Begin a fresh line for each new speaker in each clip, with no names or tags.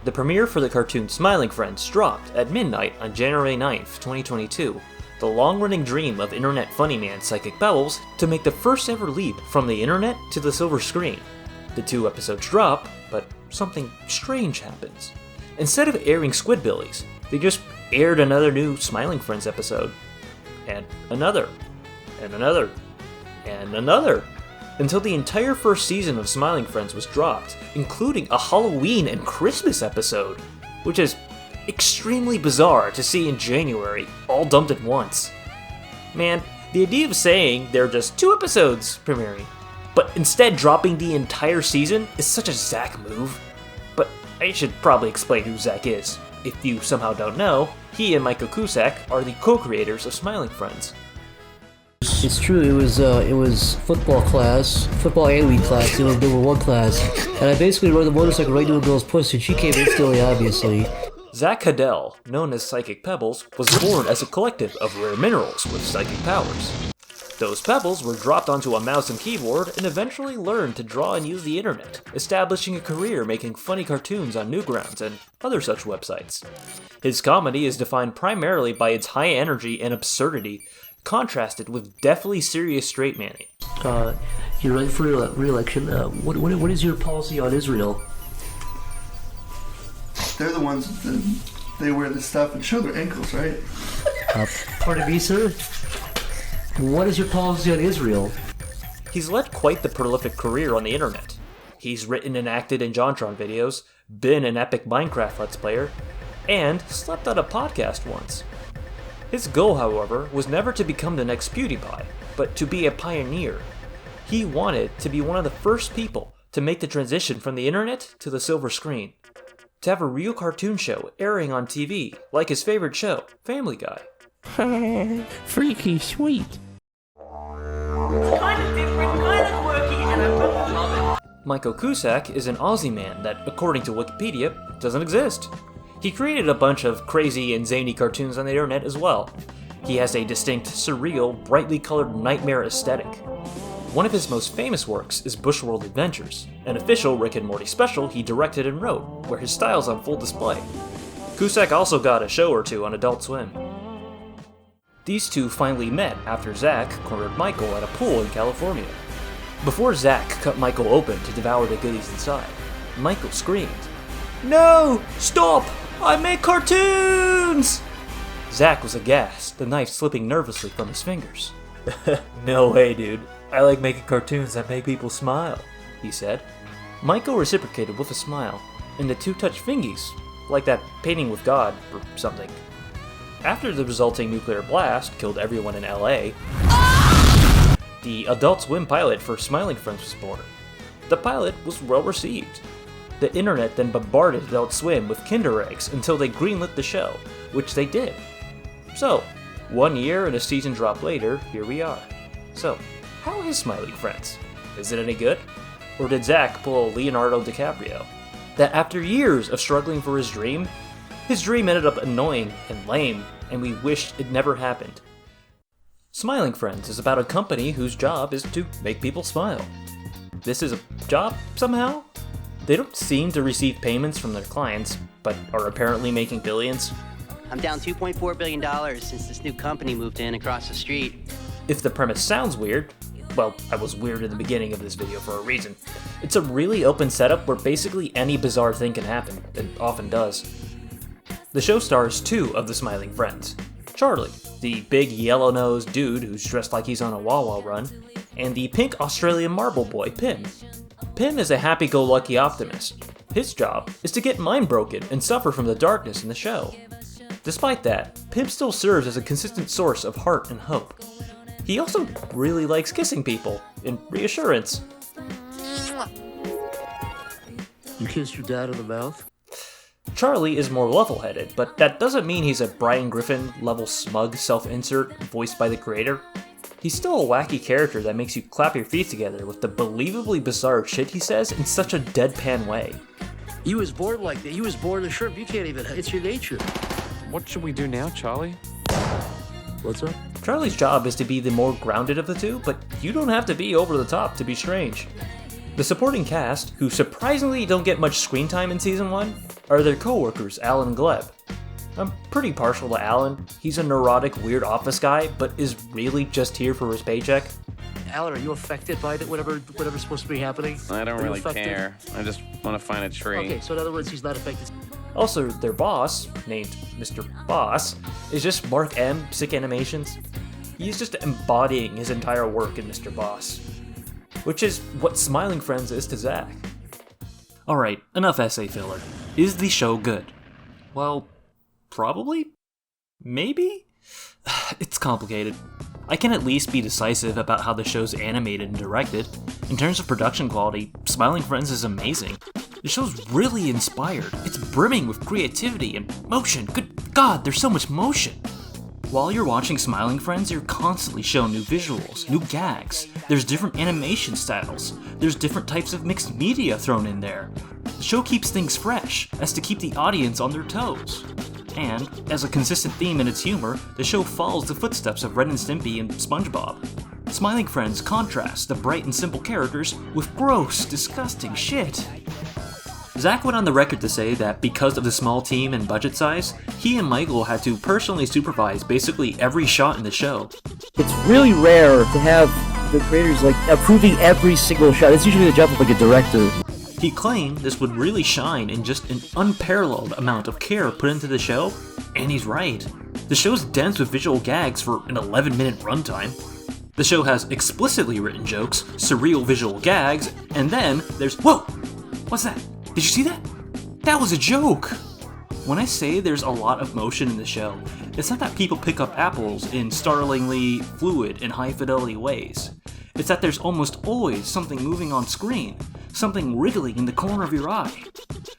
The premiere for the cartoon Smiling Friends dropped at midnight on January 9th, 2022, the long-running dream of internet funny man Psychic Pebbles to make the first ever leap from the internet to the silver screen. The 2 episodes drop, but something strange happens. Instead of airing Squidbillies, they just aired another new Smiling Friends episode. And another. And another. And another. Until the entire first season of Smiling Friends was dropped, including a Halloween and Christmas episode, which is extremely bizarre to see in January, all dumped at once. Man, the idea of saying there are just 2 episodes premiering, but instead dropping the entire season is such a Zach move. But I should probably explain who Zach is. If you somehow don't know, he and Michael CUSACK are the co-creators of Smiling Friends.
It's true, it was football class, football A-League class, it was number 1 class, and I basically rode the motorcycle right to a girl's pussy, and she came instantly, obviously.
Zach Haddell, known as Psychic Pebbles, was born as a collective of rare minerals with psychic powers. Those pebbles were dropped onto a mouse and keyboard and eventually learned to draw and use the internet, establishing a career making funny cartoons on Newgrounds and other such websites. His comedy is defined primarily by its high energy and absurdity, contrasted with deathly serious straight manning.
You're running for re-election. What is your policy on Israel?
They're the ones that they wear this stuff and show their ankles, right?
Pardon me, sir? What is your policy on Israel?
He's led quite the prolific career on the internet. He's written and acted in JonTron videos, been an epic Minecraft Let's Player, and slept on a podcast once. His goal, however, was never to become the next PewDiePie, but to be a pioneer. He wanted to be one of the first people to make the transition from the internet to the silver screen. To have a real cartoon show airing on TV, like his favorite show, Family Guy.
Freaky sweet.
Kind of different, kind of quirky, and I really love it.
Michael CUSACK is an Aussie man that, according to Wikipedia, doesn't exist. He created a bunch of crazy and zany cartoons on the internet as well. He has a distinct, surreal, brightly colored nightmare aesthetic. One of his most famous works is Bushworld Adventures, an official Rick and Morty special he directed and wrote, where his style's on full display. CUSACK also got a show or 2 on Adult Swim. These 2 finally met after Zach cornered Michael at a pool in California. Before Zach cut Michael open to devour the goodies inside, Michael screamed, "No! Stop! I make cartoons!" Zach was aghast, the knife slipping nervously from his fingers. "No way, dude. I like making cartoons that make people smile," he said. Michael reciprocated with a smile, and the 2 touched fingies, like that painting with God or something. After the resulting nuclear blast killed everyone in LA, the Adult Swim pilot for Smiling Friends was born. The pilot was well received. The internet then bombarded Adult Swim with Kinder Eggs until they greenlit the show, which they did. So, 1 year and a season drop later, here we are. So, how is Smiling Friends? Is it any good? Or did Zach pull Leonardo DiCaprio? That after years of struggling for his dream ended up annoying and lame, and we wished it never happened. Smiling Friends is about a company whose job is to make people smile. This is a job, somehow? They don't seem to receive payments from their clients, but are apparently making billions.
I'm down $2.4 billion since this new company moved in across the street.
If the premise sounds weird, well, I was weird in the beginning of this video for a reason. It's a really open setup where basically any bizarre thing can happen. It often does. The show stars 2 of the Smiling Friends. Charlie, the big yellow-nosed dude who's dressed like he's on a Wawa run, and the pink Australian marble boy, Pim. Pim is a happy-go-lucky optimist. His job is to get mind broken and suffer from the darkness in the show. Despite that, Pim still serves as a consistent source of heart and hope. He also really likes kissing people, in reassurance.
You kissed your dad on the mouth?
Charlie is more level-headed, but that doesn't mean he's a Brian Griffin-level smug self-insert voiced by the creator. He's still a wacky character that makes you clap your feet together with the believably bizarre shit he says in such a deadpan way.
You was born like that. You was born a shrimp. You can't even... It's your nature.
What should we do now, Charlie?
What's up?
Charlie's job is to be the more grounded of the 2, but you don't have to be over the top to be strange. The supporting cast, who surprisingly don't get much screen time in Season 1, are their co-workers Alan and Gleb. I'm pretty partial to Alan. He's a neurotic, weird office guy, but is really just here for his paycheck.
Alan, are you affected by whatever's supposed to be happening?
I don't
Are you
really
affected?
care. I just want to find a tree.
Okay, so in other words, he's not affected.
Also, their boss, named Mr. Boss, is just Mark M. Sick Animations. He's just embodying his entire work in Mr. Boss. Which is what Smiling Friends is to Zach. Alright, enough essay filler. Is the show good? Well, probably? Maybe? It's complicated. I can at least be decisive about how the show's animated and directed. In terms of production quality, Smiling Friends is amazing. The show's really inspired. It's brimming with creativity and motion. Good God, there's so much motion. While you're watching Smiling Friends, you're constantly shown new visuals, new gags. There's different animation styles. There's different types of mixed media thrown in there. The show keeps things fresh, as to keep the audience on their toes. And, as a consistent theme in its humor, the show follows the footsteps of Ren and Stimpy and SpongeBob. Smiling Friends contrasts the bright and simple characters with gross, disgusting shit. Zach went on the record to say that because of the small team and budget size, he and Michael had to personally supervise basically every shot in the show.
It's really rare to have the creators approving every single shot. It's usually the job of a director.
He claimed this would really shine in just an unparalleled amount of care put into the show, and he's right. The show's dense with visual gags for an 11-minute runtime. The show has explicitly written jokes, surreal visual gags, and then there's— whoa! What's that? Did you see that? That was a joke! When I say there's a lot of motion in the show, it's not that people pick up apples in startlingly fluid and high-fidelity ways. It's that there's almost always something moving on screen, something wriggling in the corner of your eye.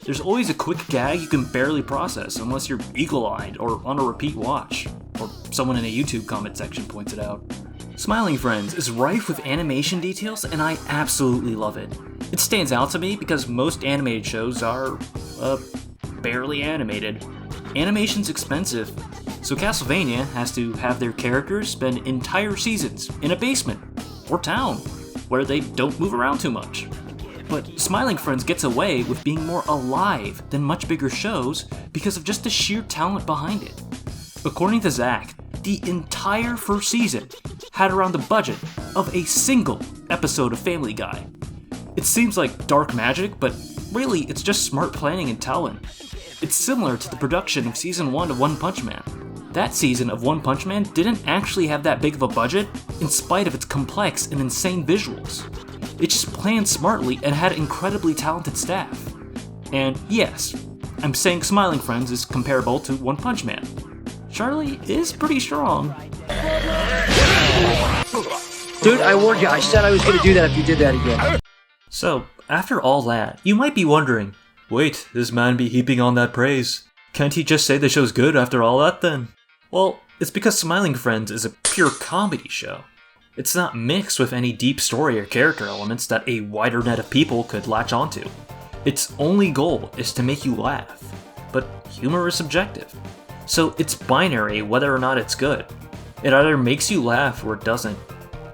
There's always a quick gag you can barely process unless you're eagle-eyed or on a repeat watch, or someone in a YouTube comment section points it out. Smiling Friends is rife with animation details, and I absolutely love it. It stands out to me because most animated shows are, barely animated. Animation's expensive, so Castlevania has to have their characters spend entire seasons in a basement, or town, where they don't move around too much. But Smiling Friends gets away with being more alive than much bigger shows because of just the sheer talent behind it. According to Zach, the entire first season had around the budget of a single episode of Family Guy. It seems like dark magic, but really it's just smart planning and talent. It's similar to the production of Season 1 of One Punch Man. That season of One Punch Man didn't actually have that big of a budget, in spite of its complex and insane visuals. It just planned smartly and had incredibly talented staff. And yes, I'm saying Smiling Friends is comparable to One Punch Man. Charlie is pretty strong.
Dude, I warned you. I said I was going to do that if you did that again.
So, after all that, you might be wondering, wait, this man be heaping on that praise. Can't he just say the show's good after all that then? Well, it's because Smiling Friends is a pure comedy show. It's not mixed with any deep story or character elements that a wider net of people could latch onto. Its only goal is to make you laugh. But humor is subjective. So it's binary whether or not it's good. It either makes you laugh or it doesn't.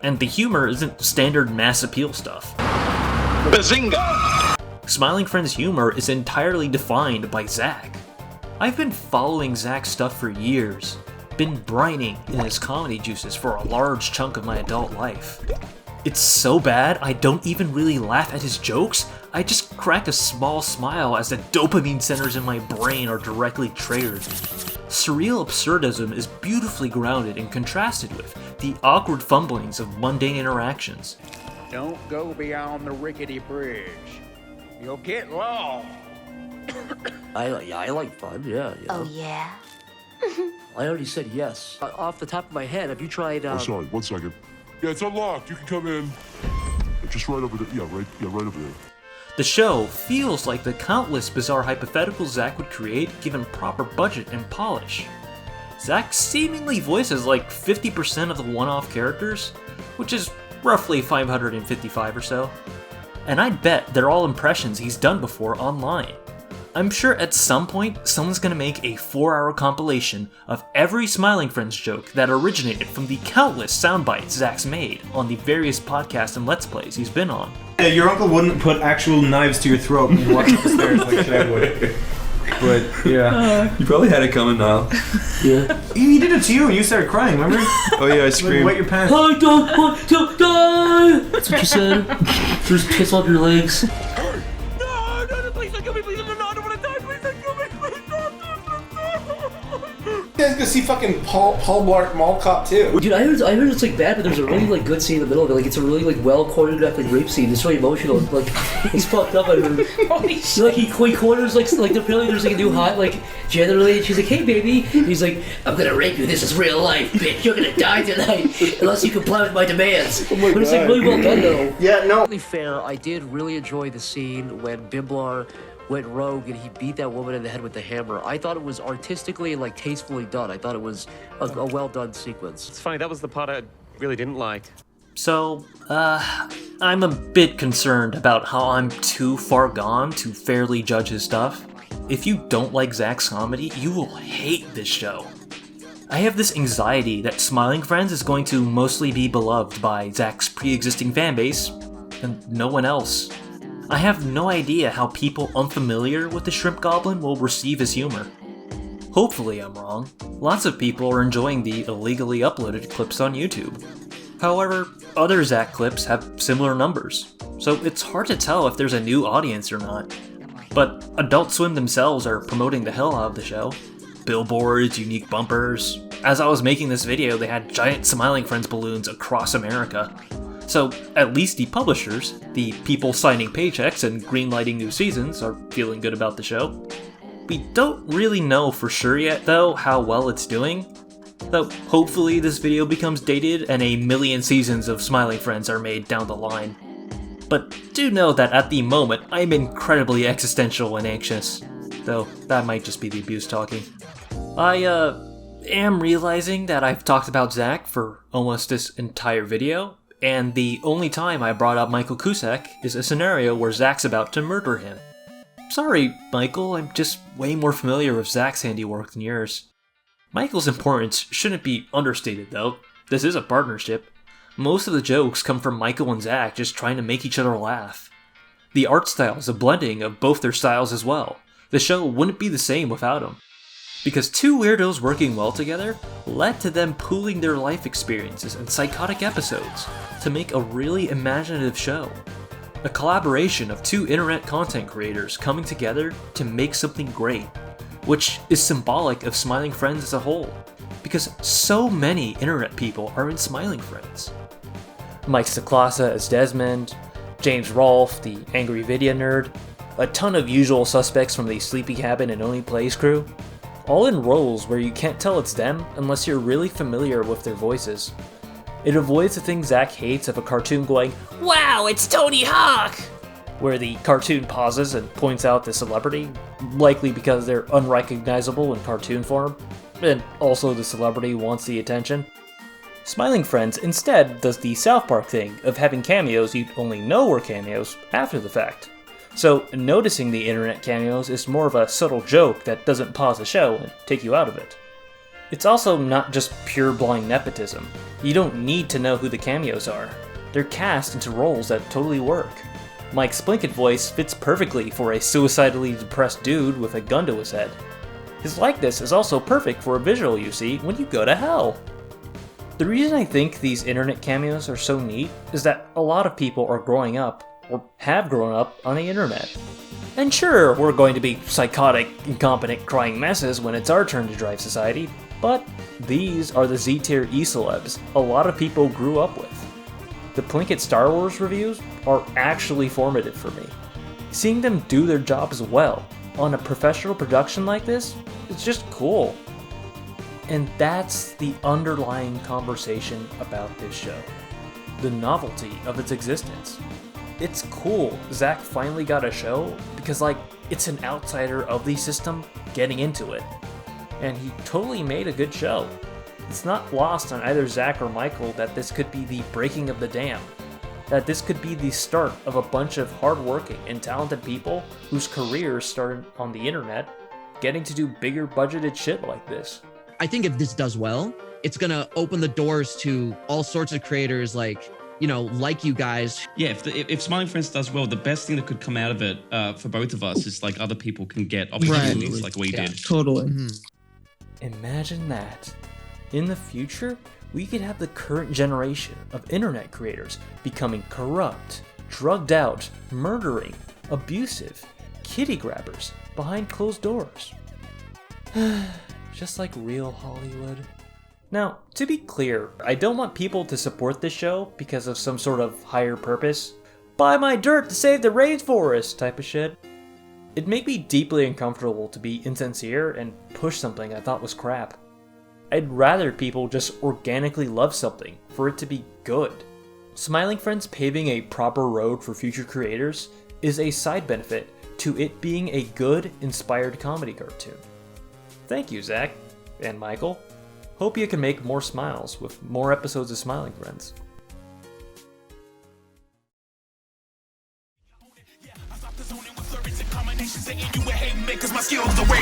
And the humor isn't standard mass appeal stuff. Bazinga! Smiling Friends' humor is entirely defined by Zach. I've been following Zach's stuff for years, been brining in his comedy juices for a large chunk of my adult life. It's so bad I don't even really laugh at his jokes, I just crack a small smile as the dopamine centers in my brain are directly triggered. Surreal absurdism is beautifully grounded and contrasted with the awkward fumblings of mundane interactions.
Don't go beyond the rickety bridge. You'll get lost.
I like fun, yeah.
Oh, yeah?
I already said yes. Off the top of my head, have you tried,
Oh, sorry, 1 second. Yeah, it's unlocked. You can come in. Just right over there. Yeah, right over there.
The show feels like the countless bizarre hypotheticals Zach would create given proper budget and polish. Zach seemingly voices like 50% of the one-off characters, which is roughly 555 or so. And I'd bet they're all impressions he's done before online. I'm sure at some point someone's gonna make a 4-hour compilation of every Smiling Friends joke that originated from the countless soundbites Zach's made on the various podcasts and Let's Plays he's been on.
Yeah, your uncle wouldn't put actual knives to your throat when you walked up the stairs like Chad would. But, yeah.
You probably had it coming, Niall.
Yeah.
He did it to you and you started crying, remember?
Oh yeah, I screamed.
Wet your pants.
I don't want to die! That's what you said. Just piss off your legs.
No, no, please don't kill me, please, no, I don't want to die, please don't kill me, please don't.
You guys go see fucking Paul Blart Mall Cop too.
Dude, I heard it's like bad, but there's a really like good scene in the middle of it. Like it's a really like well choreographed like rape scene. It's really emotional. Like it's fucked up. I heard.
Holy shit.
Like he corners like apparently there's like a new hot like generally and she's like, hey baby, and he's like, I'm gonna rape you. This is real life, bitch. You're gonna die tonight unless you comply with my demands.
Oh my
but it's like really well done though.
Yeah, no.
To be fair, I did really enjoy the scene when Bimblar went rogue and he beat that woman in the head with the hammer. I thought it was artistically and like tastefully done. I thought it was a well done sequence.
It's funny, that was the part I really didn't like.
So, I'm a bit concerned about how I'm too far gone to fairly judge his stuff. If you don't like Zach's comedy, you will hate this show. I have this anxiety that Smiling Friends is going to mostly be beloved by Zach's pre-existing fanbase, and no one else. I have no idea how people unfamiliar with the Shrimp Goblin will receive his humor. Hopefully I'm wrong. Lots of people are enjoying the illegally uploaded clips on YouTube. However, other Zach clips have similar numbers, so it's hard to tell if there's a new audience or not. But Adult Swim themselves are promoting the hell out of the show. Billboards, unique bumpers. As I was making this video, they had giant Smiling Friends balloons across America. So at least the publishers, the people signing paychecks and greenlighting new seasons, are feeling good about the show. We don't really know for sure yet though how well it's doing. Though hopefully this video becomes dated and a million seasons of Smiling Friends are made down the line. But do know that at the moment I'm incredibly existential and anxious. Though that might just be the abuse talking. I am realizing that I've talked about Zach for almost this entire video. And the only time I brought up Michael CUSACK is a scenario where Zach's about to murder him. Sorry, Michael, I'm just way more familiar with Zach's handiwork than yours. Michael's importance shouldn't be understated though. This is a partnership. Most of the jokes come from Michael and Zach just trying to make each other laugh. The art style is a blending of both their styles as well. The show wouldn't be the same without them. Because two weirdos working well together led to them pooling their life experiences and psychotic episodes to make a really imaginative show. A collaboration of two internet content creators coming together to make something great, which is symbolic of Smiling Friends as a whole, because so many internet people are in Smiling Friends. Mike Ciclassa as Desmond, James Rolfe, the angry video nerd, a ton of usual suspects from the Sleepy Cabin and Only Plays crew, all in roles where you can't tell it's them unless you're really familiar with their voices. It avoids the thing Zach hates of a cartoon going, "Wow, it's Tony Hawk!" where the cartoon pauses and points out the celebrity, likely because they're unrecognizable in cartoon form, and also the celebrity wants the attention. Smiling Friends instead does the South Park thing of having cameos you'd only know were cameos after the fact. So noticing the internet cameos is more of a subtle joke that doesn't pause the show and take you out of it. It's also not just pure blind nepotism. You don't need to know who the cameos are. They're cast into roles that totally work. Mike's Splinkett voice fits perfectly for a suicidally depressed dude with a gun to his head. His likeness is also perfect for a visual you see when you go to hell. The reason I think these internet cameos are so neat is that a lot of people are growing up, or have grown up, on the internet. And sure, we're going to be psychotic, incompetent, crying messes when it's our turn to drive society, but these are the Z-tier E-celebs a lot of people grew up with. The Plinkett Star Wars reviews are actually formative for me. Seeing them do their jobs well on a professional production like this is just cool. And that's the underlying conversation about this show. The novelty of its existence. It's cool Zach finally got a show because, like, it's an outsider of the system getting into it. And he totally made a good show. It's not lost on either Zach or Michael that this could be the breaking of the dam. that this could be the start of a bunch of hardworking and talented people whose careers started on the internet getting to do bigger budgeted shit like this.
I think if this does well, it's gonna open the doors to all sorts of creators like you guys.
Yeah, if Smiling Friends does well, the best thing that could come out of it for both of us is like other people can get opportunities like we did.
Totally.
Imagine that. In the future, we could have the current generation of internet creators becoming corrupt, drugged out, murdering, abusive, kitty grabbers behind closed doors. Just like real Hollywood. Now, to be clear, I don't want people to support this show because of some sort of higher purpose. Buy my dirt to save the rainforest type of shit. It'd make me deeply uncomfortable to be insincere and push something I thought was crap. I'd rather people just organically love something for it to be good. Smiling Friends paving a proper road for future creators is a side benefit to it being a good, inspired comedy cartoon. Thank you, Zach and Michael. Hope you can make more smiles with more episodes of Smiling Friends.
Cause my skills are way